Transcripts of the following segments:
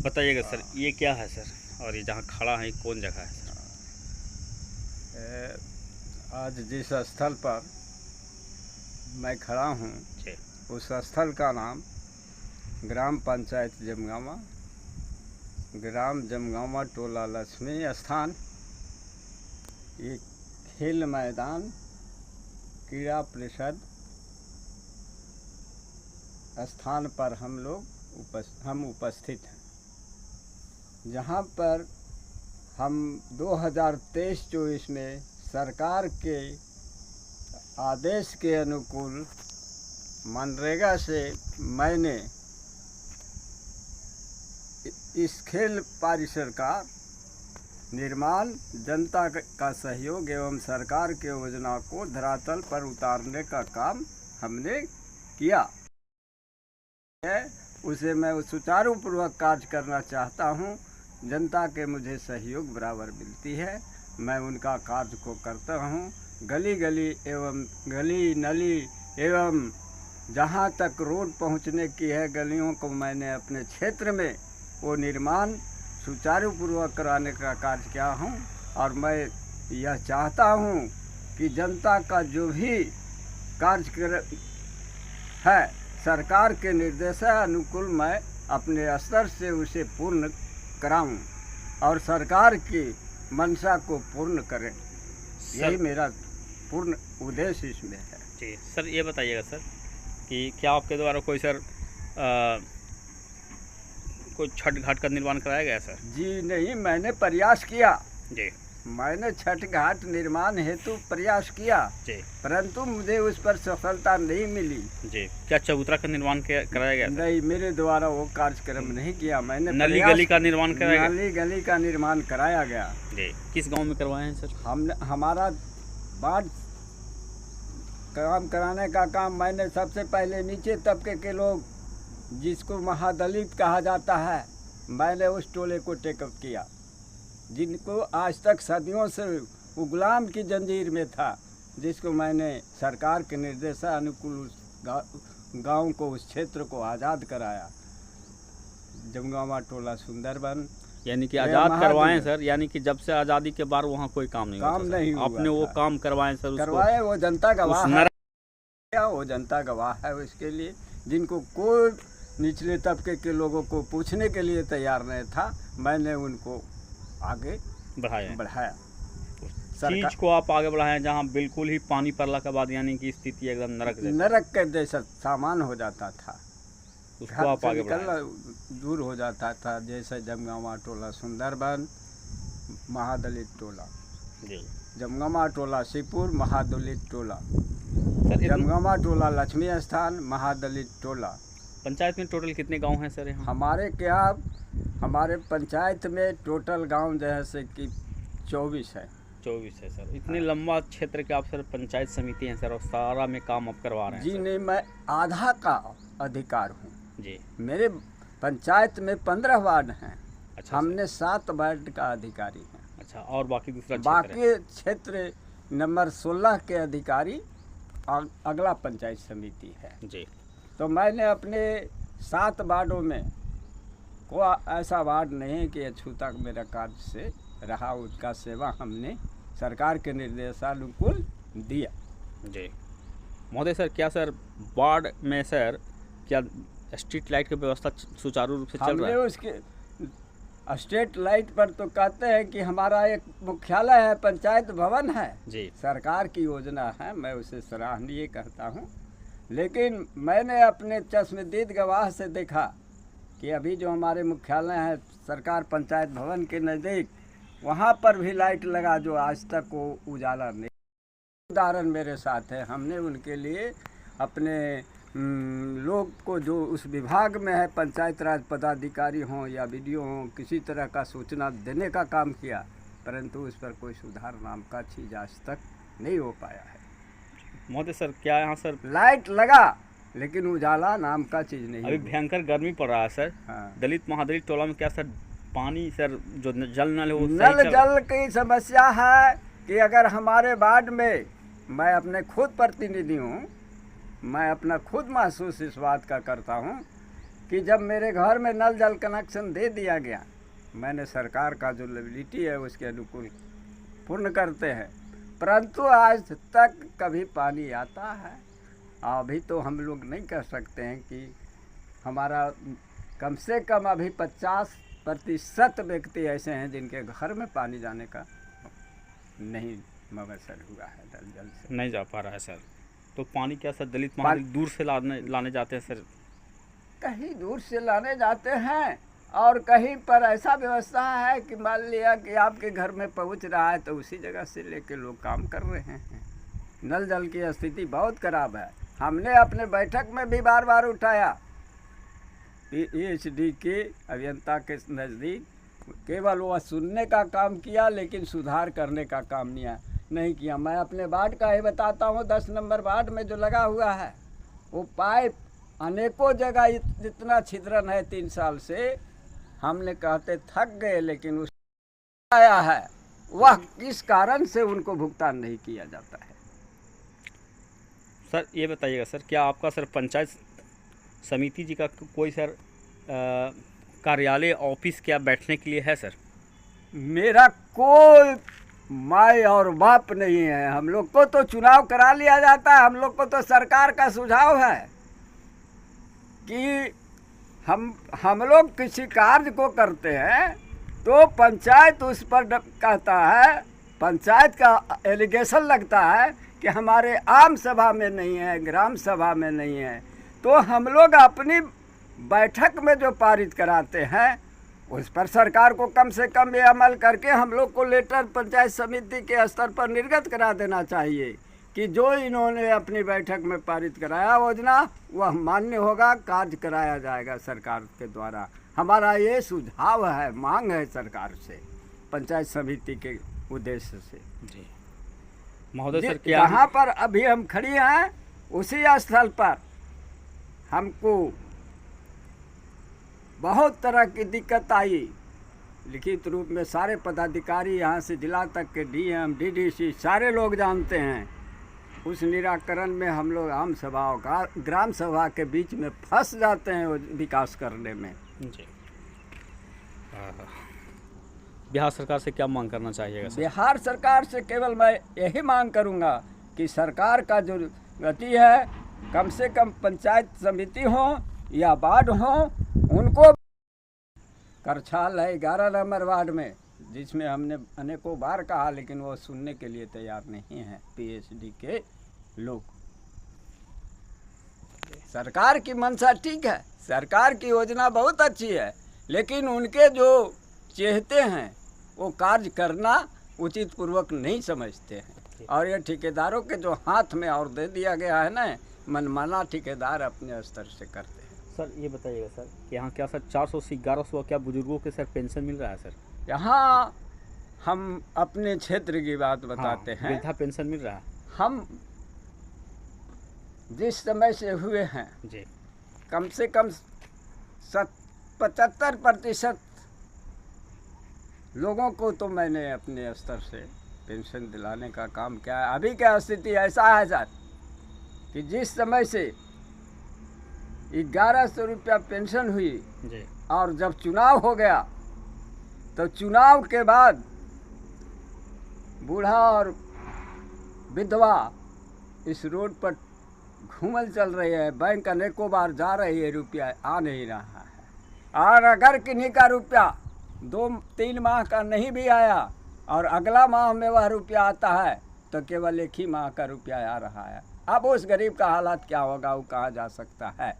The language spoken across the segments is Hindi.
बताइएगा सर, ये क्या है सर, और ये जहाँ खड़ा है ये कौन जगह है सर? आज जिस स्थल पर मैं खड़ा हूँ जी उस स्थल का नाम ग्राम पंचायत जमगामा, ग्राम जमगामा, टोला लक्ष्मी स्थान। ये खेल मैदान क्रीड़ा परिषद स्थान पर हम उपस्थित हैं, जहाँ पर हम 2023-24 में सरकार के आदेश के अनुकूल मनरेगा से मैंने इस खेल परिसर का निर्माण जनता का सहयोग एवं सरकार के योजना को धरातल पर उतारने का काम हमने किया है। उसे मैं सुचारू पूर्वक कार्य करना चाहता हूँ। जनता के मुझे सहयोग बराबर मिलती है, मैं उनका कार्य को करता हूँ। गली गली एवं गली नली एवं जहाँ तक रोड पहुँचने की है गलियों को मैंने अपने क्षेत्र में वो निर्माण सुचारू पूर्वक कराने का कार्य किया हूँ। और मैं यह चाहता हूँ कि जनता का जो भी कार्य है सरकार के निर्देशानुकूल मैं अपने स्तर से उसे पूर्ण कराऊं और सरकार की मंशा को पूर्ण करें, यही मेरा पूर्ण उद्देश्य इसमें है। जी सर, ये बताइएगा सर कि क्या आपके द्वारा कोई सर कोई छठ घाट का निर्माण कराया गया सर? जी नहीं, मैंने प्रयास किया जी, मैंने छठ घाट निर्माण हेतु प्रयास किया जी, परंतु मुझे उस पर सफलता नहीं मिली जी। क्या चबूतरा का निर्माण कराया गया? नहीं, मेरे द्वारा वो कार्यक्रम नहीं किया मैंने। नली गली का निर्माण कराया गया? नली गली का निर्माण कराया गया जी। किस गांव में करवाए हैं सर? हमारा बाढ़ काम कराने का काम मैंने सबसे पहले नीचे तबके के लोग जिसको महादलित कहा जाता है, मैंने उस टोले को टेकअप किया, जिनको आज तक सदियों से वो गुलाम की जंजीर में था, जिसको मैंने सरकार के निर्देशानुकूल उस गाँव को, उस क्षेत्र को आज़ाद कराया। जमगामा टोला सुंदरबन यानी कि आज़ाद करवाएं सर, यानी कि जब से आज़ादी के बाद वहाँ कोई काम नहीं हुआ, आपने वो काम करवाएं सर? करवाए, वो जनता गवाह है, वो जनता गवाह है उसके लिए, जिनको कोई निचले तबके के लोगों को पूछने के लिए तैयार नहीं था, मैंने उनको आगे बढ़ाया। चीज को आप आगे बढ़ाएं जहाँ बिल्कुल ही पानी पड़ला के बाद यानी कि स्थिति एकदम नरक के जैसा सामान हो जाता था, उसको आप आगे दूर हो जाता था। जैसे जमगामा टोला सुंदरबन, महादलित टोला जी, जमगामा टोला शिवपुर, महादलित टोला, जमगामा टोला लक्ष्मी स्थान, महादलित टोला। पंचायत में टोटल कितने गांव हैं सर यहाँ? हमारे पंचायत में टोटल गांव जैसे कि 24 है। 24 है सर। इतने लंबा क्षेत्र के आप सर पंचायत समिति हैं सर, और सारा में काम आप करवा रहे हैं? जी नहीं, मैं आधा का अधिकार हूँ जी। मेरे पंचायत में 15 वार्ड हैं। अच्छा, हमने 7 वार्ड का अधिकारी हैं। अच्छा, और बाकी बाकी क्षेत्र नंबर 16 के अधिकारी अगला पंचायत समिति है जी। तो मैंने अपने 7 वार्डों में कोई ऐसा वार्ड नहीं कि अछूता मेरा कार्य से रहा, उसका सेवा हमने सरकार के निर्देशानुकूल दिया जी। महोदय सर, क्या सर वार्ड में सर क्या स्ट्रीट लाइट की व्यवस्था सुचारू रूप से चल रहा है? उसके स्ट्रीट लाइट पर तो कहते हैं कि हमारा एक मुख्यालय है, पंचायत भवन है जी, सरकार की योजना है, मैं उसे सराहनीय कहता हूँ। लेकिन मैंने अपने चश्मदीद गवाह से देखा कि अभी जो हमारे मुख्यालय है सरकार पंचायत भवन के नज़दीक, वहाँ पर भी लाइट लगा जो आज तक वो उजाला नहीं। उदाहरण मेरे साथ है, हमने उनके लिए अपने लोग को जो उस विभाग में है, पंचायत राज पदाधिकारी हों या बीडीओ हों, किसी तरह का सूचना देने का काम किया, परंतु उस पर कोई सुधार नाम का चीज़ आज तक नहीं हो पाया है। महोदय सर, क्या यहाँ सर लाइट लगा लेकिन उजाला नाम का चीज़ नहीं। अभी भयंकर गर्मी पड़ रहा है सर। हाँ। दलित महादलित टोला में क्या सर पानी सर जो जल नल है वो नल जल की समस्या है कि अगर हमारे वार्ड में, मैं अपने खुद प्रतिनिधि हूँ, मैं अपना खुद महसूस इस बात का करता हूँ कि जब मेरे घर में नल जल कनेक्शन दे दिया गया, मैंने सरकार का जो लायबिलिटी है उसके अनुकूल पूर्ण करते हैं, परंतु आज तक कभी पानी आता है? अभी तो हम लोग नहीं कह सकते हैं कि हमारा कम से कम अभी 50% व्यक्ति ऐसे हैं जिनके घर में पानी जाने का नहीं मवसर हुआ है, नल जल से नहीं जा पा रहा है सर। तो पानी क्या सर दलित महादलित दूर से लाने जाते हैं सर? कहीं दूर से लाने जाते हैं और कहीं पर ऐसा व्यवस्था है कि मान लिया कि आपके घर में पहुंच रहा है तो उसी जगह से लेके लोग काम कर रहे हैं। नल जल की स्थिति बहुत खराब है। हमने अपने बैठक में भी बार बार उठाया, पीएचडी के अभियंता के नज़दीक, केवल वह सुनने का काम किया लेकिन सुधार करने का काम नहीं किया। मैं अपने वार्ड का ही बताता हूँ, 10 नंबर वार्ड में जो लगा हुआ है वो पाइप अनेकों जगह जितना छिद्रन है 3 साल से, हमने कहते थक गए, लेकिन उस आया है वह किस कारण से उनको भुगतान नहीं किया जाता है। सर ये बताइएगा सर, क्या आपका सर पंचायत समिति जी का कोई सर कार्यालय ऑफिस क्या बैठने के लिए है सर? मेरा कोई माई और बाप नहीं है। हम लोग को तो चुनाव करा लिया जाता है। हम लोग को तो सरकार का सुझाव है कि हम लोग किसी कार्य को करते हैं तो पंचायत उस पर कहता है, पंचायत का एलिगेशन लगता है कि हमारे आम सभा में नहीं है, ग्राम सभा में नहीं है। तो हम लोग अपनी बैठक में जो पारित कराते हैं उस पर सरकार को कम से कम ये अमल करके हम लोग को लेटर पंचायत समिति के स्तर पर निर्गत करा देना चाहिए कि जो इन्होंने अपनी बैठक में पारित कराया योजना वह मान्य होगा, कार्य कराया जाएगा सरकार के द्वारा। हमारा ये सुझाव है, मांग है सरकार से, पंचायत समिति के उद्देश्य से। जी महोदय सर, क्या जहाँ पर अभी हम खड़ी हैं उसी स्थल पर हमको बहुत तरह की दिक्कत आई। लिखित रूप में सारे पदाधिकारी यहाँ से जिला तक के डीएम डीडीसी सारे लोग जानते हैं। उस निराकरण में हम लोग आम सभाओं का ग्राम सभा के बीच में फंस जाते हैं विकास करने में। जी बिहार सरकार से क्या मांग करना चाहिएगा सर? बिहार सरकार से केवल मैं यही मांग करूंगा कि सरकार का जो गति है, कम से कम पंचायत समिति हो या वार्ड हो, उनको करछाल है 11 नंबर वार्ड में, जिसमें हमने अनेकों बार कहा लेकिन वो सुनने के लिए तैयार नहीं है पीएचडी के लोग। सरकार की मंशा ठीक है, सरकार की योजना बहुत अच्छी है, लेकिन उनके जो चाहते हैं वो कार्य करना उचित पूर्वक नहीं समझते हैं। और ये ठेकेदारों के जो हाथ में और दे दिया गया है ना, मनमाना ठेकेदार अपने स्तर से करते हैं। सर ये बताइएगा सर कि यहाँ क्या सर 400 से 1100 क्या बुजुर्गों के सर पेंशन मिल रहा है सर? यहाँ हम अपने क्षेत्र की बात बताते हैं, वृद्धा पेंशन मिल रहा है। हम जिस समय से हुए हैं जी, कम से कम 75% लोगों को तो मैंने अपने स्तर से पेंशन दिलाने का काम किया है। अभी क्या स्थिति ऐसा है सर कि जिस समय से 1100 रुपया पेंशन हुई जी, और जब चुनाव हो गया तो चुनाव के बाद बूढ़ा और विधवा इस रोड पर घूमल चल रही है। बैंक अनेकों बार जा रही है, रुपया आ नहीं रहा है। और अगर किन्हीं का रुपया 2-3 माह का नहीं भी आया और अगला माह में वह रुपया आता है तो केवल 1 ही माह का रुपया आ रहा है। अब उस गरीब का हालात क्या होगा, वो कहाँ जा सकता है?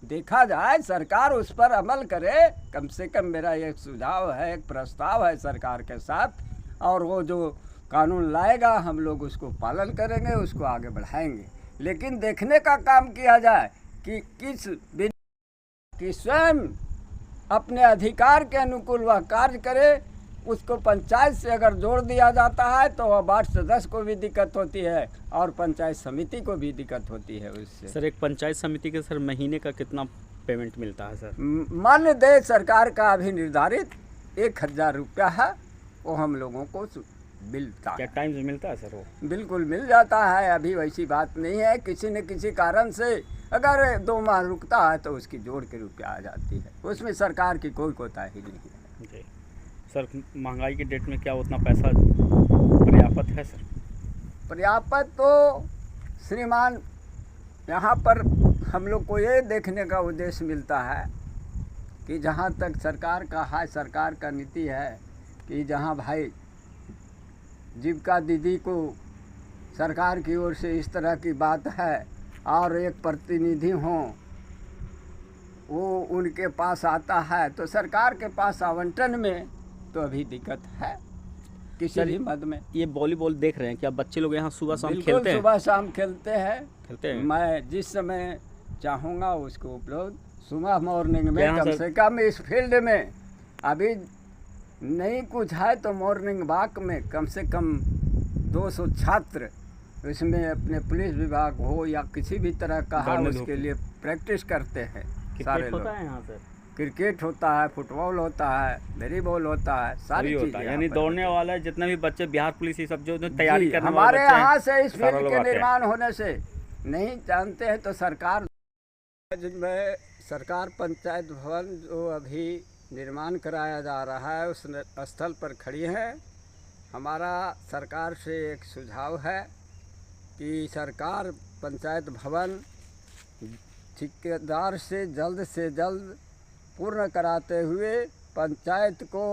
देखा जाए, सरकार उस पर अमल करे। कम से कम मेरा एक सुझाव है, एक प्रस्ताव है सरकार के साथ, और वो जो कानून लाएगा हम लोग उसको पालन करेंगे, उसको आगे बढ़ाएंगे। लेकिन देखने का काम किया जाए कि कि स्वयं अपने अधिकार के अनुकूल वह कार्य करे। उसको पंचायत से अगर जोड़ दिया जाता है तो वह वार्ड सदस्य को भी दिक्कत होती है और पंचायत समिति को भी दिक्कत होती है उससे। सर एक पंचायत समिति के सर महीने का कितना पेमेंट मिलता है सर? मानदेय सरकार का अभी निर्धारित 1000 रुपया है, वो हम लोगों को मिलता है। क्या टाइम से मिलता है सर वो? बिल्कुल मिल जाता है। अभी वैसी बात नहीं है, किसी न किसी कारण से अगर 2 माह रुकता है तो उसकी जोड़ के रुपया आ जाती है, उसमें सरकार की कोई कोताही नहीं है। जी सर, महंगाई के डेट में क्या उतना पैसा पर्याप्त है सर? पर्याप्त तो श्रीमान यहाँ पर हम लोग को ये देखने का उद्देश्य मिलता है कि जहाँ तक सरकार का है, सरकार का नीति है कि जहाँ भाई जीविका दीदी को सरकार की ओर से इस तरह की बात है और एक प्रतिनिधि हों वो उनके पास आता है, तो सरकार के पास आवंटन में तो अभी दिक्कत है किसी भी मद में। ये वॉलीबॉल देख रहे हैं क्या बच्चे लोग यहाँ सुबह शाम बिल्कुल खेलते हैं? सुबह शाम खेलते खेलते हैं। हैं। मैं जिस समय चाहूँगा उसको उपलब्ध सुबह मॉर्निंग में यहाँ कम से से कम इस फील्ड में अभी नहीं कुछ है तो मॉर्निंग वॉक में कम से कम 200 छात्र इसमें अपने पुलिस विभाग हो या किसी भी तरह का है दौड़ने उसके धूपने। लिए प्रैक्टिस करते हैं सारे क्रिकेट लोग। होता है यहाँ सर? क्रिकेट होता है, फुटबॉल होता है, वॉलीबॉल होता है, सारी सभी चीजें होता है, यहाँ यानी पर दौड़ने होती हैं। वाला जितने भी बच्चे बिहार पुलिस ये सब जो तैयारी जी, करने हमारे वाले बच्चे हैं, यहाँ से इस सारा फील्ड लोग के आते हैं। निर्माण होने से नहीं जानते हैं तो सरकार में सरकार पंचायत भवन जो अभी निर्माण कराया जा रहा है उस स्थल पर खड़ी है। हमारा सरकार से एक सुझाव है कि सरकार पंचायत भवन ठेकेदार से जल्द पूर्ण कराते हुए पंचायत को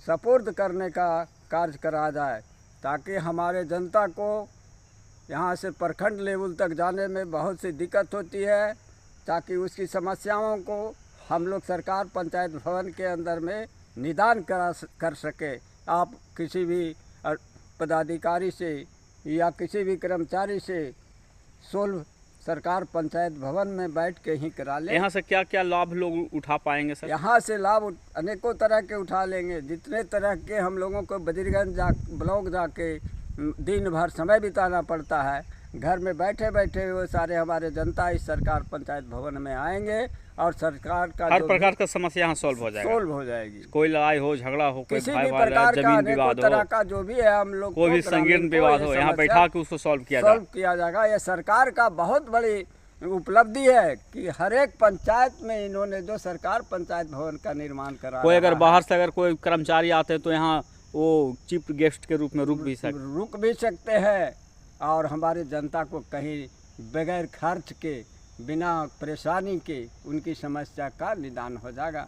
सपुर्द करने का कार्य करा जाए, ताकि हमारे जनता को यहाँ से प्रखंड लेवल तक जाने में बहुत सी दिक्कत होती है, ताकि उसकी समस्याओं को हम लोग सरकार पंचायत भवन के अंदर में निदान कर सके। आप किसी भी पदाधिकारी से या किसी भी कर्मचारी से सोल्व सरकार पंचायत भवन में बैठ के ही करा ले। यहाँ से क्या क्या लाभ लोग उठा पाएंगे सर? यहाँ से लाभ अनेकों तरह के उठा लेंगे। जितने तरह के हम लोगों को बद्रीगंज ब्लॉक जाके दिन भर समय बिताना पड़ता है, घर में बैठे बैठे वो सारे हमारे जनता इस सरकार पंचायत भवन में आएंगे और सरकार का हर प्रकार का समस्या यहाँ सॉल्व हो जाएगा। सोल्व हो जाएगी। कोई लड़ाई हो, झगड़ा हो, कोई किसी भाई भी वाला प्रकार का जमीन अनेकों विवाद तरह हो, का जो भी है हम लोग कोई भी संगीन विवाद हो, यहाँ बैठा के उसको सॉल्व किया सॉल्व जाए। किया जाएगा। यह सरकार का बहुत बड़ी उपलब्धि है कि हर एक पंचायत में इन्होंने जो सरकार पंचायत भवन का निर्माण करा कोई अगर बाहर से अगर कोई कर्मचारी आते हैं तो यहाँ वो चीफ गेस्ट के रूप में रुक भी सकते हैं और हमारे जनता को कहीं बगैर खर्च के बिना परेशानी के उनकी समस्या का निदान हो जाएगा।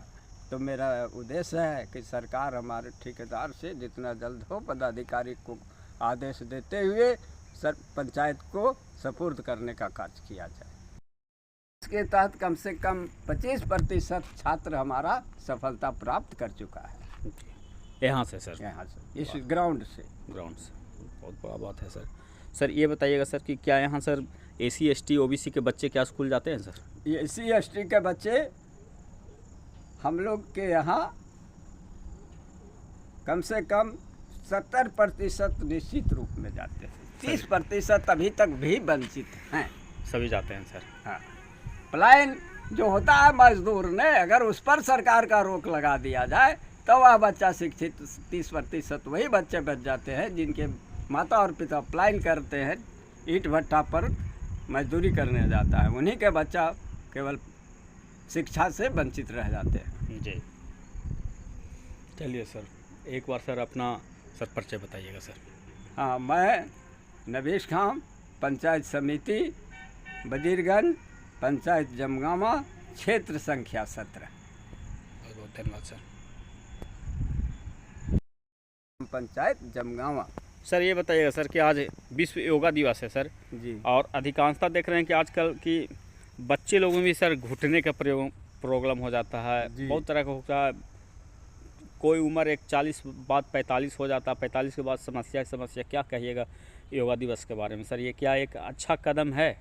तो मेरा उद्देश्य है कि सरकार हमारे ठेकेदार से जितना जल्द हो पदाधिकारी को आदेश देते हुए पंचायत को सपुर्द करने का कार्य किया जाए। इसके तहत कम से कम 25% छात्र हमारा सफलता प्राप्त कर चुका है यहाँ से सर, यहाँ से इस ग्राउंड से। बहुत बड़ा बात है सर। सर ये बताइएगा सर कि क्या यहाँ सर SC ST OBC के बच्चे क्या स्कूल जाते हैं सर? ये SC ST के बच्चे हम लोग के यहाँ कम से कम 70% निश्चित रूप में जाते हैं। 30% अभी तक भी वंचित हैं। सभी जाते हैं सर। हाँ, प्लान जो होता है मजदूर ने, अगर उस पर सरकार का रोक लगा दिया जाए तो वह बच्चा शिक्षित 30% वही बच्चे बच जाते हैं जिनके माता और पिता प्लान करते हैं, ईंट भट्टा पर मजदूरी करने जाता है, उन्हीं के बच्चा केवल शिक्षा से वंचित रह जाते हैं। जी चलिए सर, एक बार सर अपना सर परिचय बताइएगा सर। हाँ, मैं नबीश खान, पंचायत समिति बजीरगंज, पंचायत जमगामा, क्षेत्र संख्या 17। बहुत बहुत धन्यवाद सर। पंचायत जमगामा। सर ये बताइएगा सर कि आज विश्व योगा दिवस है सर जी, और अधिकांशता देख रहे हैं कि आजकल की बच्चे लोगों में भी सर घुटने का प्रॉब्लम हो जाता है, बहुत तरह का होता है। कोई उम्र एक 40 बाद 45 हो जाता है, 45 के बाद समस्या क्या कहिएगा योगा दिवस के बारे में सर? ये क्या एक अच्छा कदम है?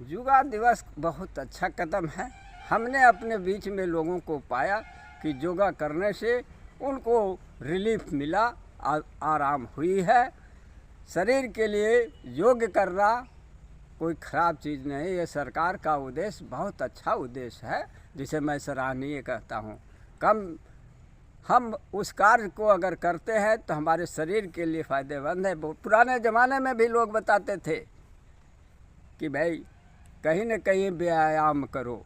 योगा दिवस बहुत अच्छा कदम है। हमने अपने बीच में लोगों को पाया कि योगा करने से उनको रिलीफ मिला, आराम हुई है। शरीर के लिए योग करना कोई ख़राब चीज़ नहीं। ये सरकार का उद्देश्य बहुत अच्छा उद्देश्य है जिसे मैं सराहनीय कहता हूँ। हम उस कार्य को अगर करते हैं तो हमारे शरीर के लिए फ़ायदेमंद है। पुराने ज़माने में भी लोग बताते थे कि भाई कहीं न कहीं व्यायाम करो,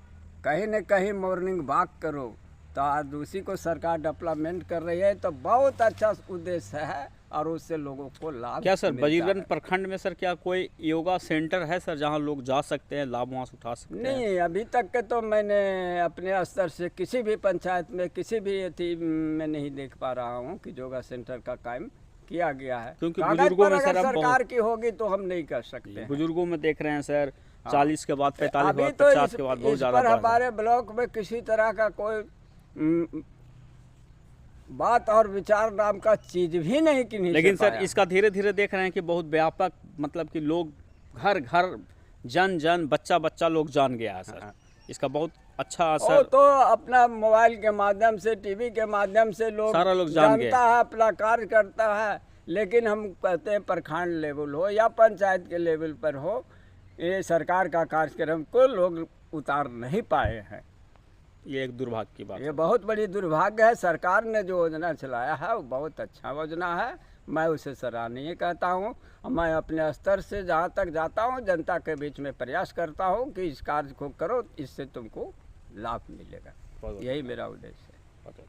कहीं न कहीं मॉर्निंग वॉक करो। तो आज उसी को सरकार डेवलपमेंट कर रही है, तो बहुत अच्छा उद्देश्य है और उससे लोगों को लाभ क्या सर मिलता बजीरगंज है। प्रखंड में सर क्या कोई योगा सेंटर है सर जहां लोग जा सकते हैं, लाभ वहां से उठा सकते हैं? नहीं, अभी तक के तो मैंने अपने स्तर से किसी भी पंचायत में किसी भी अथी में नहीं देख पा रहा हूँ कि योगा सेंटर का कायम किया गया है। क्योंकि कागज बुजुर्गों पर में अगर सर अब सरकार की होगी तो हम नहीं कर सकते हैं। बुजुर्गों में देख रहे हैं सर, हाँ। 40 के बाद 45 के अभी बाद तो 50 के बाद बहुत इस ज़्यादा पर बढ़ हमारे ब्लॉक में किसी तरह का कोई बात और विचार नाम का चीज भी नहीं कि नहीं लेकिन से सर पाया। इसका धीरे धीरे देख रहे हैं कि बहुत व्यापक, मतलब कि लोग घर घर, जन जन, बच्चा बच्चा लोग जान गया है सर। हाँ। इसका बहुत अच्छा ओ असर तो अपना मोबाइल के माध्यम से, टीवी के माध्यम से लोग सारा लोग जान गए। जानता है, अपना कार्य करता है। लेकिन हम कहते हैं प्रखंड लेवल हो या पंचायत के लेवल पर हो, ये सरकार का कार्यक्रम को लोग उतार नहीं पाए हैं। ये एक दुर्भाग्य की बात ये है। बहुत बड़ी दुर्भाग्य है। सरकार ने जो योजना चलाया है वो बहुत अच्छा योजना है, मैं उसे सराहनीय कहता हूँ। मैं अपने स्तर से जहाँ तक जाता हूँ जनता के बीच में प्रयास करता हूँ कि इस कार्य को करो, इससे तुमको लाभ मिलेगा। बहुत यही मेरा उद्देश्य है। बहुत